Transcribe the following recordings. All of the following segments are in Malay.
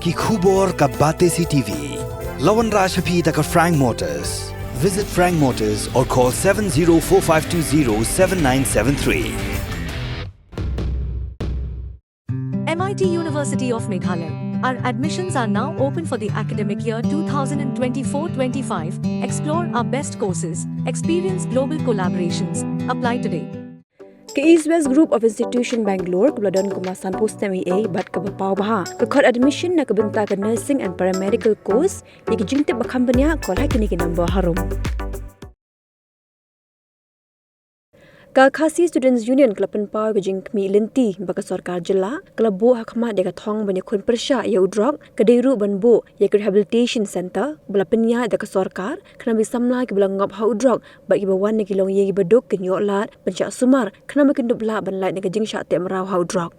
ki khubor ka bate CTV. Lawan Rashaphi taka Frank Motors. Visit Frank Motors or call 7045207973. MIT University of Meghalaya. Our admissions are now open for the academic year 2024-25. Explore our best courses, experience global collaborations. Apply today. Ke East West Group of Institution Bangalore kebeladon kemasan post MA bat ke bapau baha ke kod admission na kebenta ke nursing and paramedical course yang jingtip bakam benya kol hakini ke number harum. Ka Khasi Students Union kelapan pau ke jing kemi lenti baka sarkar jela kelabu hakmat deka thong banyak kun persya ya udrok ke deiru banbu ya ke rehabilitation center bela penya deka sarkar kena bisamla ke bela ngop ha udrok bagi bawan ne kilong ye beduk ke nyoklat pencak sumar kena makindup la ban lait ne ke jing syak te merau ha udrok.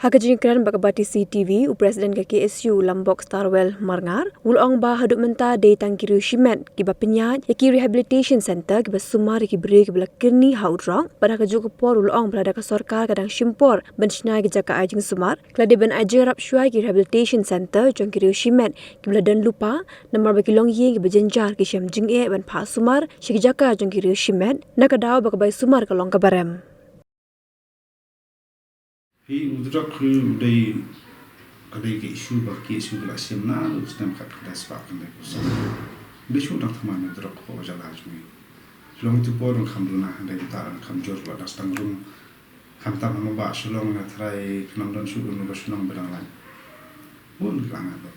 Haka jing kran baka bati CTV u presiden ke KSU Lambok Starwell Marngar ulong ba haduk menta de tangkiru shimet ki ba penyat ya ki rehabilitation center ki ba sumar ki beri ki bela kirni haudrong pada ka juk por ulong belada ka sarkar kadang shimpor ban shnai ki jaka ajing sumar klade ban ajerap shwai ki rehabilitation center jong kiru shimet ki bela dan lupa namar ba kilong ye ki bejenjar ki syam jing e ban pha sumar shi ki jaka jong kiru shimet nakadaw baka bai sumar ka long ka barem. Hi udrak kru dai kadai ke isu baki isu bela simna ustam khat kada spak kan ko sa bisu dak thaman udrak ko jala jmi long tu por kham duna dai ta kham jor la das tang rum kham ta ma ba shlong na thrai kham don su no ba shlong bedang lan un lang ba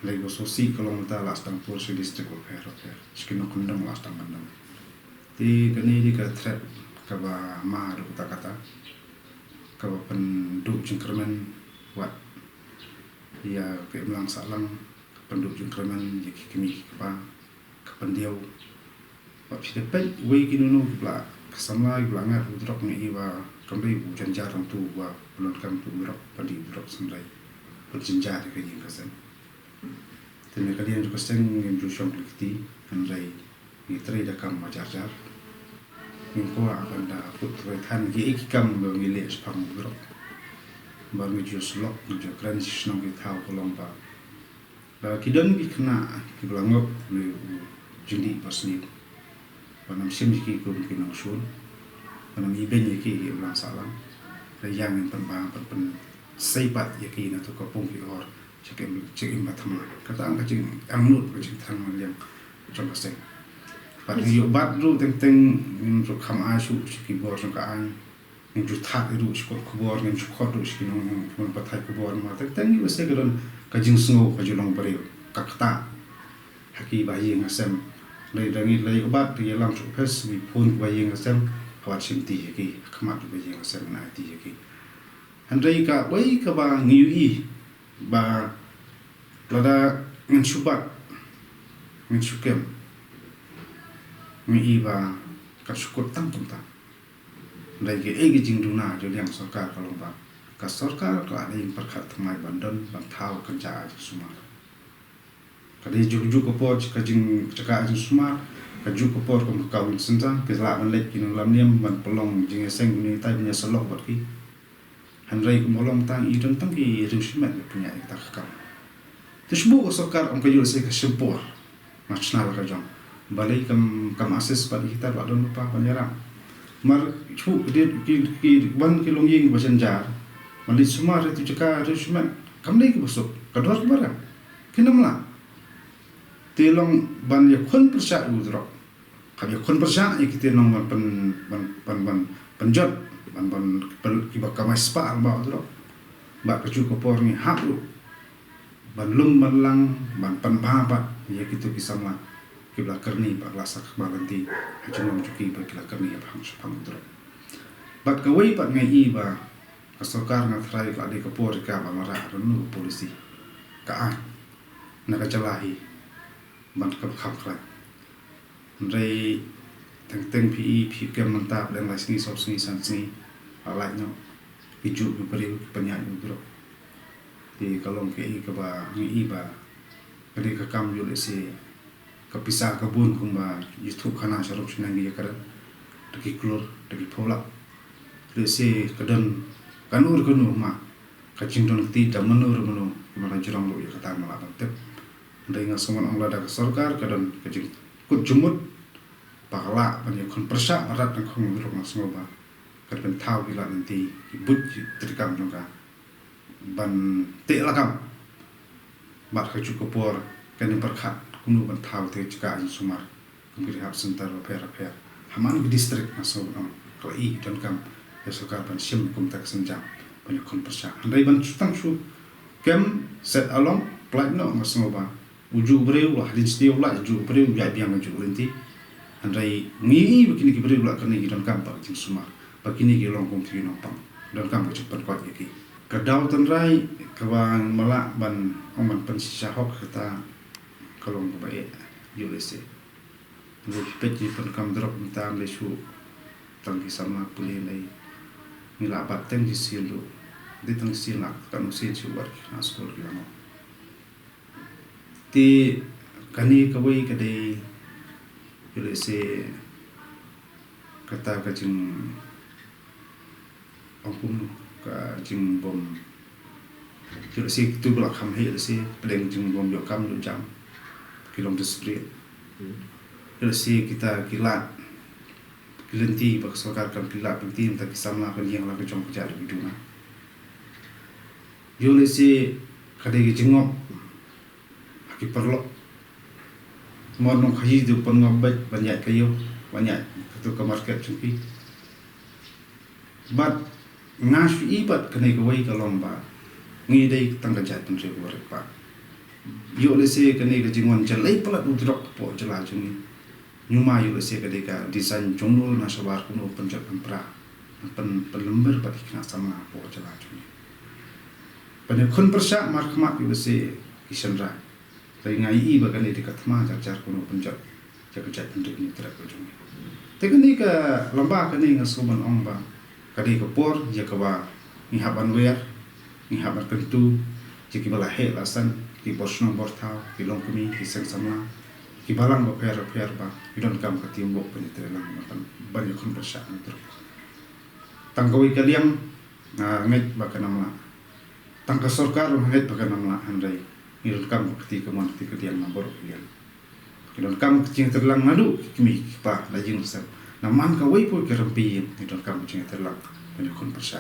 lei go so si kolong ta las tang por se district ko phero skin no kundam las tang bandam ti kani di ka threat ka ba ma ru ta kata kalau penduduk jengkerman buat ya ke melang salang penduduk jengkerman ya kami kepa kependiau buat kita pun we kinunu bela kesamla bela ngat udrok ni iwa kembali hujan jarang tu wa belum kam tu udrok pandi udrok sendai berjenjar ke yang kasan dan kalian juga seng yang berusaha keliti andai ni teri dah kam majar-jar Mingko akan dah putrai than gi ikam bangile spang bro bangi jus lok jo transition gi thau kolong ba ba kidon gi kena ki blangop ni jindi pasni banam sim ki ko ki nang sun banam iben ki ulang salam rayang yang pembang pen seipat ya ki na to ko pung ki or cekim bathama kata ang kajing angnut kajing thang yang contoh seng Pagi obat dulu tentang untuk kam asu sikibor sangkaan untuk tak itu sikor kubor dengan sikor itu sikinong patai kubor mata tentang itu saya kira kajing sengo kajulong beri kakta haki bayi ngasem lay lay obat dia lang supes mi pun bayi ngasem kawat simti haki kamat bayi ngasem na ti haki handai ka bayi ka ba ngiui ba lada ngan subat ngan sukem mi iba kasukut tam tum tam lagi egi jingduna jo yang sarkar kalau ba ka sarkar ka ada yang perkat thamai bandon ban thau kerja semua kadi juk ko por ka jing caka semua ka juk ko por ko kawin sentang ke la ban lek kin lam niam ban pelong jing seng ni tai punya selok bat ki hanrai ko molong tang i don tang ki rusimat punya ta ka tisbu ko sarkar am ka jul se ka sempor nasional ka jong balai kam ases pada kita buat don lupa penjara mar cu dia ki ban kilong ying basenjar mali sumar itu caka resmen kam lagi besok kador barang kinamla telong ban ya kon persya udrok kam ya kon persya ya kita nong ban penjot ban ki bakam spa ba udrok ba kecu kopor ni hak lu ban lum ban lang ban panbaba ya kita kisama kibla kerni ba lasak balanti hajung juki ba kibla kerni ya phang phang drop bat kawai pat ngai ba kasokar na thrai ka de kapor ka ba mara runu polisi ka na ka chalahi ban ka khap kra rei teng pi kem mantap dan lasni sob sni san sni alai no piju beri penyan drop di kalong ke ka ba ngai ba kadi ka kam yo le se kapisah kebun kumba YouTube kana syarap sinangi yakar deki klur deki polak lese kadan kanur ma kacing don ti da menur mana jurang lu ya kata malah tep ndai ngasoman ang lada ka sarkar kadon kacing kut jumut pakala ban kon persa marat na khong rok ngasmo ba kadon thau gila nanti ibut trikam noka ban te lakam bat ka cukupor kan perkhat kunu ban thau te cika in sumar kembiri hab sentar repair haman di distrik ngaso ko I dan kam ya sarkar ban sim kum tak senjam ban kon persa andai ban tang su kem set along plat no ngasmo ba uju breu lah din stiu lah uju breu ya biang uju lenti andai ngi begini ki breu lah kan ni dan kam ba jing sumar begini ki long kum ti no pang dan kam cepat kuat iki kadau tenrai kawang malak ban oman pensisa hok kata kalong ko bae yulese le peti pen kam drop mitam le su tangki sama puli lai mila bateng di silu di tang silak kan usin su war na skol lamo ti kani kawai kadai yulese kata kajing angkum ka jing bom yulese tu belak ham he yulese peleng jing bom yo kam yo jam kilom display yulese kita kilat kilenti bak sarkar kan kilat penting tak kisama kan yang lagi jong kerja lebih dulu yulese kadai jingok ki perlo monong khayi du pangabet banyak kayo banyak tu ke market cumpi bat ngasu ibat kenai kawai kalomba ngi dai tangga jat pun se ko pa yo le se kenai ke jingon jalai pala udrok po jala jungi nyuma yo le se ke ka design jongol na sabar kuno penjat pempra lembar pat kena sama po jala jungi pada kun persak markmat yo le se kisanra Tapi ngai bagan di katma jar kuno penjat jaga pendek ni terak ujung. Tapi ni ke lomba ke ni ngasuman ong ba kadi ke por ya ke ba ni haban wer ni haban kentu jiki bala he lasan ki bosno bortau ki long kumi ki seng sama ki balang ba per ba ki don kam ka timbok peniteran makan banyak kon persa antro. Tanggawi kaliam ngai bakan namla. Tangka sarkar ngai bakan namla handai Idon kam ketika mon ketika dia nambor kalian. Idon kam ketika terlang ngadu kimi pa lajing sen. Naman ka wei po kerampi idon kam ketika terlang penekon persa.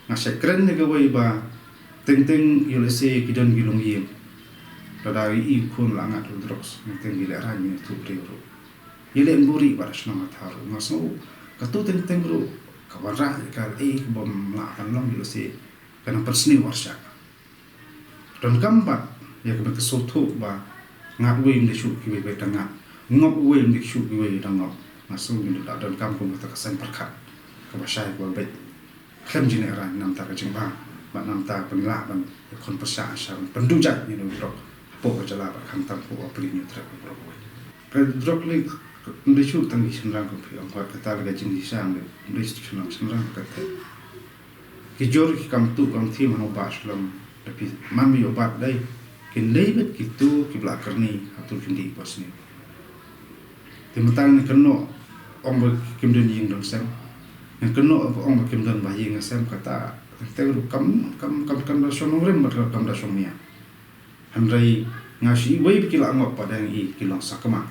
Ngasai keren ne ka wei ba teng yulese kidon gilong yim. Dadari I kun langat udroks teng gile rani tu prioro. Yele mburi ba sna matharu ngaso katu teng ru kawara ka bom la kan long yulese kana persni warsha. Don kampat ya kena kesoto ba ngat wei ndi shu ki wei tanga ngop wei ndi shu ki wei tanga masu ndi da dan kampung ta kasan perkat ka ba shai ko bet khem jine ra nam ta ka jingba ba nam ta penla ban kon persa sha pendu jat ni no drok po ka jala ba kham tam po apri ni tra ko drok wei ka drok le ndi shu tangi shnrang ko phi ka ta ga jing sha ndi shnrang ka te ki jor ki kam tu kam thi mano ba shlam tapi mami obat dai kin leibet gitu ki belakar ni atau kindi pas ni timutang ni keno ong ba kim den ying dong sem yang keno ong ba kim den ba ying sem kata teu kam da sonong rem ba kam da somnia handrai ngasi wei bikila ngop pada yang I kilong sakama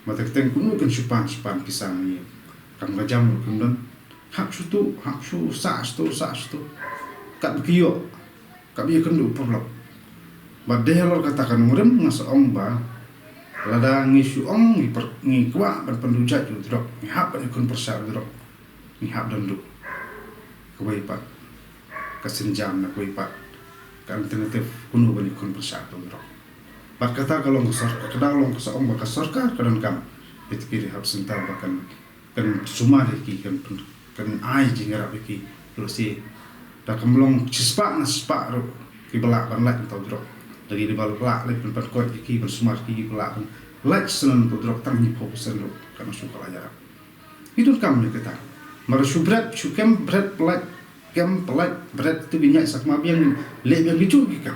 mata teng kuno kan supan pisang ni kam ga jam kim den hak su sa stu kat kiyo kabi kendu porlok Badelor katakan murem ngasa ong ba lada ngisu ong ngi kwa ban pendujat ju drok ngi hap ban ikun persar drok ngi hap dan du kuai pat kasenjam na kuai pat kan alternatif kuno ban ikun persar drok bat kata kalau ngusor kedalong ngasa ong ba kasorkar kadan kam pitkiri hap sentar bakan kan suma ki kan ai jingara ki terus da kamlong cispa na spa ro ki belak ban lek tau drok dari di bawah pelak lek tempat kuat ki bersumar ki pelak lek senan ko drok tang ni fokusan lo kana suka ajar itu kam ni kata mara subrat sukem brat pelak kem pelak brat tu binyak sakma biang lek biang bicu ki kam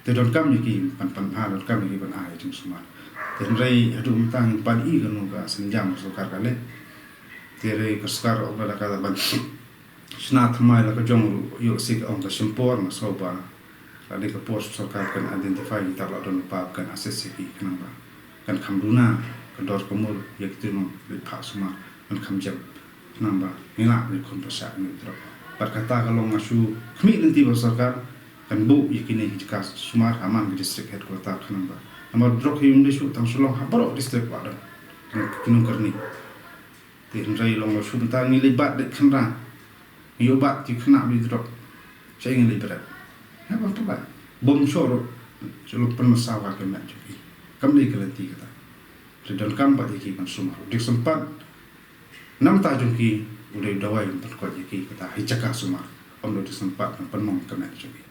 te don kam ni ki pan don kam ni ban ai jum sumar ten rai adu tang pan I kan ga senjam sukar kale tere keskar obra kala ban Senat mai la ka jong yo sik on ka sempor na soba la de ka pos sarkar kan identify kita la don pa kan assess ki kan ba kan khamduna kan dor komul yak tinu le pha suma kan khamjam namba ina le kon pa sa ni tro par kata ka long asu khmi nanti ba sarkar kan bu yakine hijka sumar aman district headquarter kan ba amar drok yum de shu tang sulong ha baro district wa da kinung karni tin rai long asu ta ni le bat de kan ra yo bat ti khna bi drop saya ingin liberat ya waktu bat bom soro jelo penmasawa ke mat jadi kam le kelati kata sedang kam bat ki kan sumar dik sempat nam ta jung ki udah dawai untuk ko ki kata hijaka sumar om do sempat penmong ke mat jadi